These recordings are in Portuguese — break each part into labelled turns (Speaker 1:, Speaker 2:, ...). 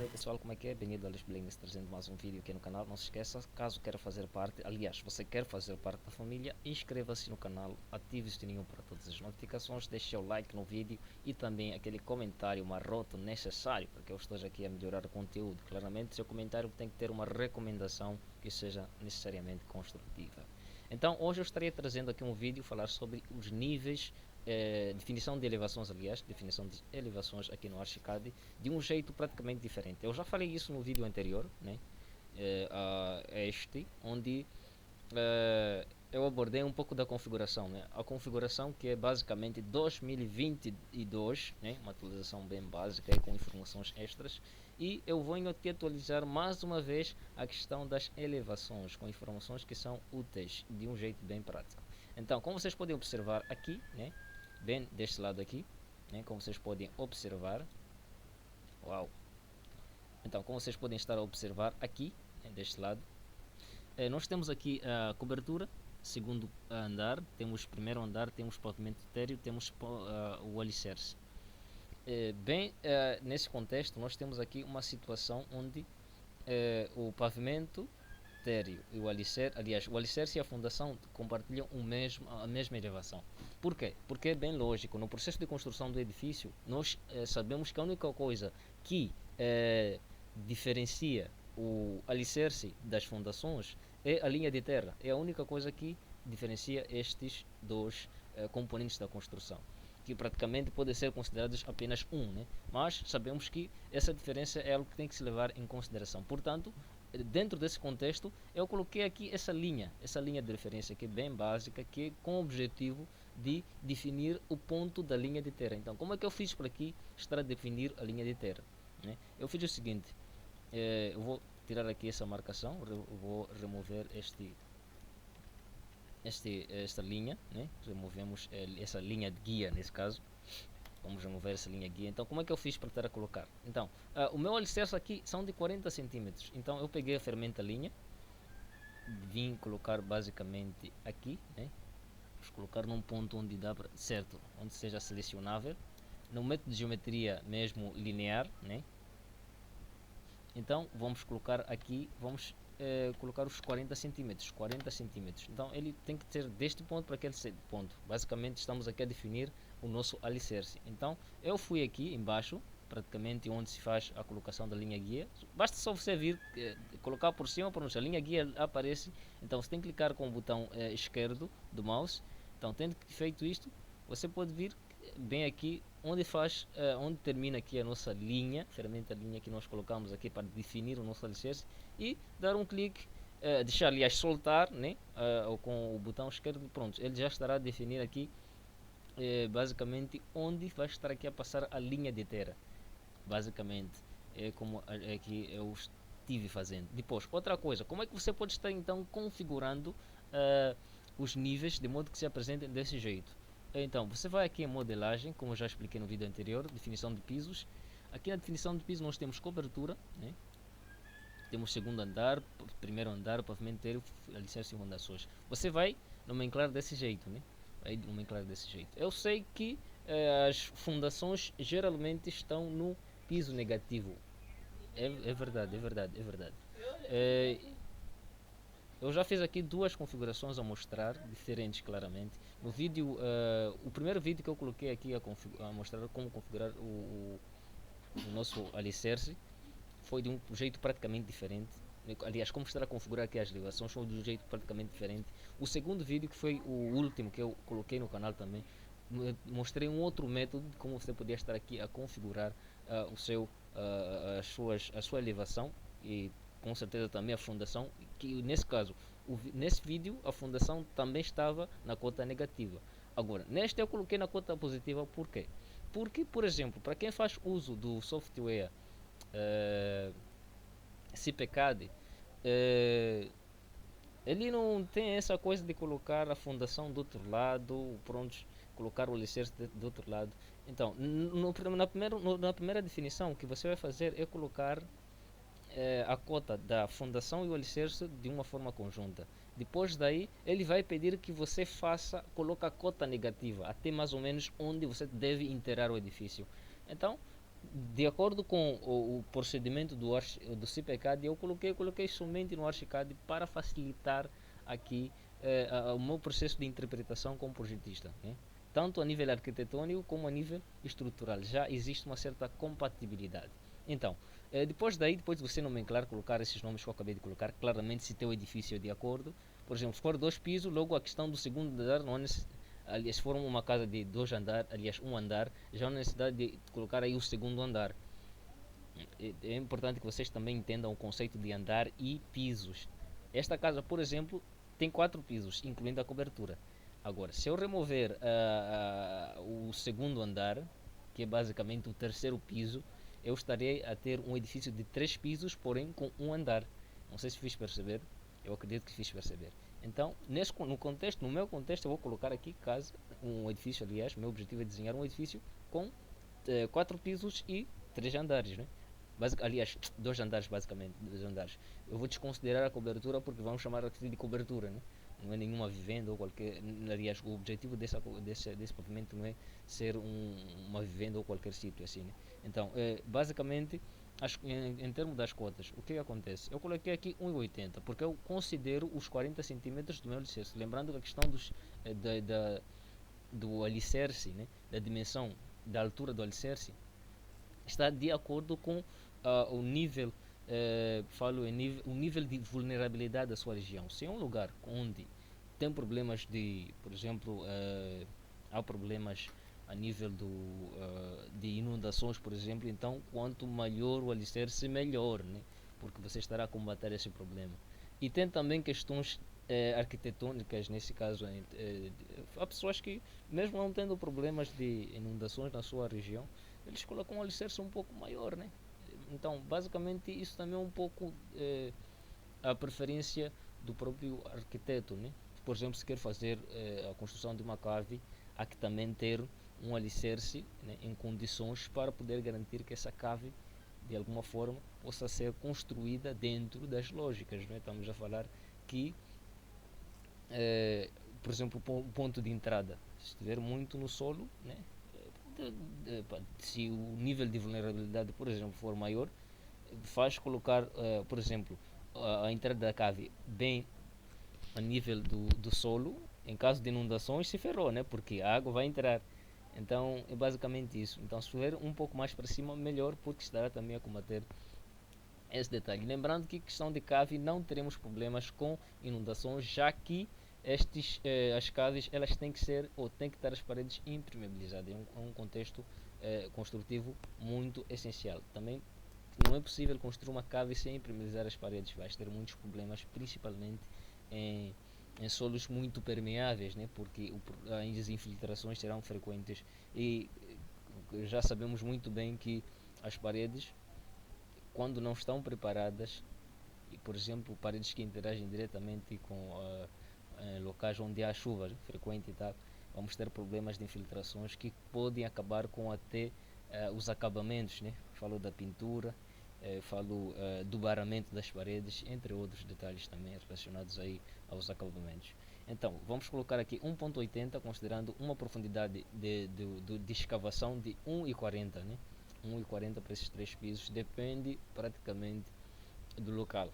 Speaker 1: aí pessoal, como é que é? Bem-vindo a Luís Blinks, trazendo mais um vídeo aqui no canal. Não se esqueça, caso queira fazer parte, aliás, você quer fazer parte da família, inscreva-se no canal, ative o sininho para todas as notificações, deixe seu like no vídeo e também aquele comentário maroto necessário, porque eu estou aqui a melhorar o conteúdo. Claramente, seu comentário tem que ter uma recomendação que seja necessariamente construtiva. Então, hoje eu estaria trazendo aqui um vídeo falar sobre os níveis, definição de elevações, aliás, definição de elevações aqui no Archicad, de um jeito praticamente diferente. Eu já falei isso no vídeo anterior, né? Onde eu abordei um pouco da configuração, né? A configuração que é basicamente 2022, né? Uma atualização bem básica aí, com informações extras, e eu venho aqui atualizar mais uma vez a questão das elevações, com informações que são úteis de um jeito bem prático. Então, como vocês podem observar aqui, né? Bem deste lado aqui, né? Como vocês podem observar, uau! Então, como vocês podem estar a observar aqui, né, deste lado, nós temos aqui a cobertura, segundo andar, temos primeiro andar, temos pavimento térreo, temos o alicerce. Nesse contexto, nós temos aqui uma situação onde o pavimento térreo e o alicerce, aliás, o alicerce e a fundação compartilham a mesma elevação. Por quê? Porque é bem lógico, no processo de construção do edifício, nós sabemos que a única coisa que diferencia o alicerce das fundações é a linha de terra. É a única coisa que diferencia estes dois componentes da construção, que praticamente podem ser considerados apenas um, né? Mas sabemos que essa diferença é algo que tem que se levar em consideração. Portanto, dentro desse contexto, eu coloquei aqui essa linha de referência que é bem básica, que é com o objetivo de definir o ponto da linha de terra. Então, como é que eu fiz para aqui estar a definir a linha de terra, né? Eu fiz o seguinte, eu vou tirar aqui essa marcação, vou remover esta linha, né? Removemos essa linha de guia nesse caso. Vamos remover essa linha guia. Então, como é que eu fiz para estar a colocar? Então, o meu alicerce aqui são de 40 centímetros. Então, eu peguei a ferramenta linha, vim colocar basicamente aqui, né? Vamos colocar num ponto onde dá para, certo, onde seja selecionável. No método de geometria mesmo linear, né? Então, vamos colocar aqui, vamos colocar os 40 centímetros. Então, ele tem que ser deste ponto para aquele ponto. Basicamente, estamos aqui a definir o nosso alicerce. Então, eu fui aqui embaixo, praticamente onde se faz a colocação da linha guia. Basta só você vir, colocar por cima, a linha guia aparece. Então, você tem que clicar com o botão esquerdo do mouse. Então, tendo feito isto, você pode vir bem aqui onde termina aqui a nossa linha, ferramenta linha que nós colocamos aqui para definir o nosso alicerce, e dar um clique, deixar aliás soltar, né, ou com o botão esquerdo, pronto, ele já estará a definir aqui basicamente onde vai estar aqui a passar a linha de terra. Basicamente é como aqui eu estive fazendo. Depois, outra coisa, como é que você pode estar então configurando os níveis de modo que se apresentem desse jeito? Então, você vai aqui em modelagem, como eu já expliquei no vídeo anterior, definição de pisos. Aqui na definição de piso nós temos cobertura, né? Temos segundo andar, primeiro andar, pavimento inteiro, alicerce e fundações. Você vai nomenclar desse jeito, né? Vai nomenclar desse jeito. Eu sei que as fundações geralmente estão no piso negativo. É verdade, é verdade, é verdade. Eu já fiz aqui duas configurações a mostrar, diferentes claramente. No vídeo, o primeiro vídeo que eu coloquei aqui a mostrar como configurar o nosso alicerce foi de um jeito praticamente diferente. Aliás, como estar a configurar aqui as ligações foi de um jeito praticamente diferente. O segundo vídeo, que foi o último que eu coloquei no canal também, mostrei um outro método de como você podia estar aqui a configurar a sua elevação e com certeza também a fundação, que nesse caso, nesse vídeo a fundação também estava na cota negativa. Agora, neste eu coloquei na cota positiva, por quê? Porque, por exemplo, para quem faz uso do software CPCAD, ele não tem essa coisa de colocar a fundação do outro lado, pronto, colocar o alicerce do outro lado. Então, na primeira definição, o que você vai fazer é colocar a cota da fundação e o alicerce de uma forma conjunta. Depois daí, ele vai pedir que você coloque a cota negativa, até mais ou menos onde você deve enterrar o edifício. Então, De acordo com o procedimento do CPCAD, coloquei somente no Archicad para facilitar aqui o meu processo de interpretação como projetista, né? Tanto a nível arquitetônico como a nível estrutural. Já existe uma certa compatibilidade. Então, depois de você nomenclar, colocar esses nomes que eu acabei de colocar, claramente se teu edifício é de acordo. Por exemplo, se for 2 pisos, logo a questão do segundo andar não é aliás, se for uma casa de 2 andares, aliás, um andar, já não há necessidade de colocar aí o segundo andar. É importante que vocês também entendam o conceito de andar e pisos. Esta casa, por exemplo, tem 4 pisos, incluindo a cobertura. Agora, se eu remover o segundo andar, que é basicamente o terceiro piso, eu estarei a ter um edifício de 3 pisos, porém com um andar. Não sei se fiz perceber, eu acredito que fiz perceber. Então, no meu contexto, eu vou colocar aqui casa, um edifício, aliás, meu objetivo é desenhar um edifício com 4 pisos e 3 andares, né? Aliás, 2 andares basicamente, 2 andares. Eu vou desconsiderar a cobertura porque vamos chamar aqui de cobertura, né? Não é nenhuma vivenda ou qualquer. Aliás, o objetivo desse pavimento não é ser uma vivenda ou qualquer sítio assim, né? Então, basicamente, em termos das cotas, o que acontece? Eu coloquei aqui 1,80 porque eu considero os 40 centímetros do meu alicerce. Lembrando que a questão do alicerce, né? Da dimensão, da altura do alicerce, está de acordo com o nível, o nível de vulnerabilidade da sua região. Se é um lugar onde tem problemas de, por exemplo, há problemas a nível de inundações, por exemplo, então quanto maior o alicerce, melhor, né? Porque você estará a combater esse problema. E tem também questões arquitetônicas, nesse caso, há pessoas que, mesmo não tendo problemas de inundações na sua região, eles colocam um alicerce um pouco maior, né? Então, basicamente, isso também é um pouco a preferência do próprio arquiteto, né? Por exemplo, se quer fazer a construção de uma cave, há que também ter um alicerce, né, em condições para poder garantir que essa cave, de alguma forma, possa ser construída dentro das lógicas, né? Estamos a falar que, por exemplo, o ponto de entrada, se estiver muito no solo, né, se o nível de vulnerabilidade, por exemplo, for maior, faz colocar, por exemplo, a entrada da cave bem a nível do solo. Em caso de inundações, se ferrou, né? Porque a água vai entrar. Então é basicamente isso. Então, se for um pouco mais para cima, melhor, porque estará também a combater esse detalhe. Lembrando que questão de cave não teremos problemas com inundações, já que as caves elas têm que ser ou têm que estar as paredes impermeabilizadas. É um contexto construtivo muito essencial. Também não é possível construir uma cave sem impermeabilizar as paredes. Vai ter muitos problemas, principalmente em, em solos muito permeáveis, né? Porque as infiltrações serão frequentes e já sabemos muito bem que as paredes, quando não estão preparadas, e por exemplo paredes que interagem diretamente com locais onde há chuva frequente e tal, vamos ter problemas de infiltrações que podem acabar com até os acabamentos, né? Falo da pintura, falo do baramento das paredes, entre outros detalhes também relacionados aí aos acabamentos. Então, vamos colocar aqui 1,80 considerando uma profundidade de escavação de 1,40, né? 1,40 para esses 3 pisos, depende praticamente do local.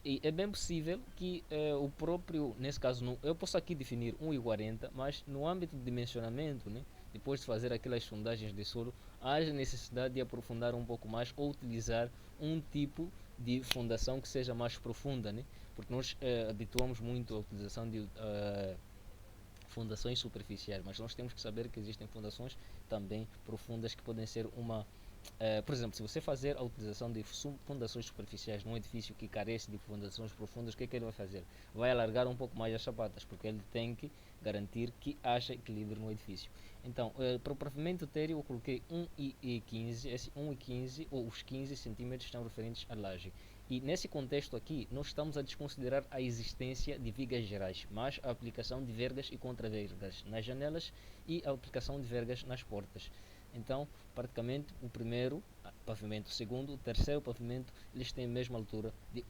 Speaker 1: E é bem possível que o próprio, nesse caso, eu posso aqui definir 1,40, mas no âmbito de dimensionamento, né, depois de fazer aquelas sondagens de solo, haja necessidade de aprofundar um pouco mais ou utilizar um tipo de fundação que seja mais profunda, né? Porque nós habituamos muito a utilização de fundações superficiais, mas nós temos que saber que existem fundações também profundas que podem ser uma. Por exemplo, se você fazer a utilização de fundações superficiais num edifício que carece de fundações profundas, o que é que ele vai fazer? Vai alargar um pouco mais as sapatas, porque ele tem que garantir que haja equilíbrio no edifício. Então, para o pavimento térreo, eu coloquei 1,15, esse 1,15 ou os 15 centímetros estão referentes à laje. E nesse contexto aqui, nós estamos a desconsiderar a existência de vigas gerais, mas a aplicação de vergas e contravergas nas janelas e a aplicação de vergas nas portas. Então, praticamente, o primeiro pavimento, o segundo, o terceiro pavimento, eles têm a mesma altura de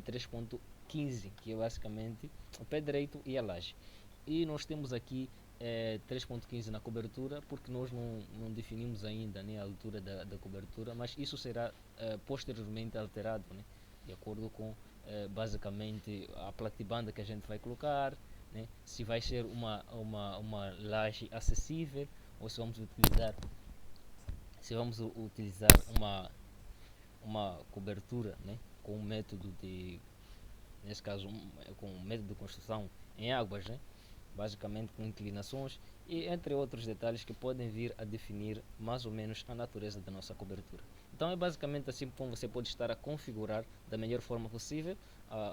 Speaker 1: 3,15, que é basicamente o pé direito e a laje. E nós temos aqui 3.15 na cobertura, porque nós não definimos ainda, né, a altura da cobertura, mas isso será posteriormente alterado, né, de acordo com basicamente a platibanda que a gente vai colocar, né, se vai ser uma laje acessível ou se vamos utilizar uma cobertura, né, com um método de, nesse caso, com um método de construção em águas, né, basicamente com inclinações e entre outros detalhes que podem vir a definir mais ou menos a natureza da nossa cobertura. Então é basicamente assim como você pode estar a configurar da melhor forma possível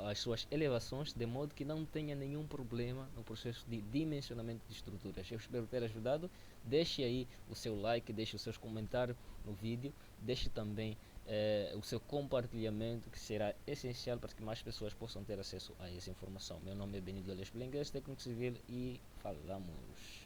Speaker 1: as suas elevações, de modo que não tenha nenhum problema no processo de dimensionamento de estruturas. Eu espero ter ajudado. Deixe aí o seu like, deixe os seus comentários no vídeo, deixe também o seu compartilhamento, que será essencial para que mais pessoas possam ter acesso a essa informação. Meu nome é Benito Aleixo Belengues, técnico civil, e falamos.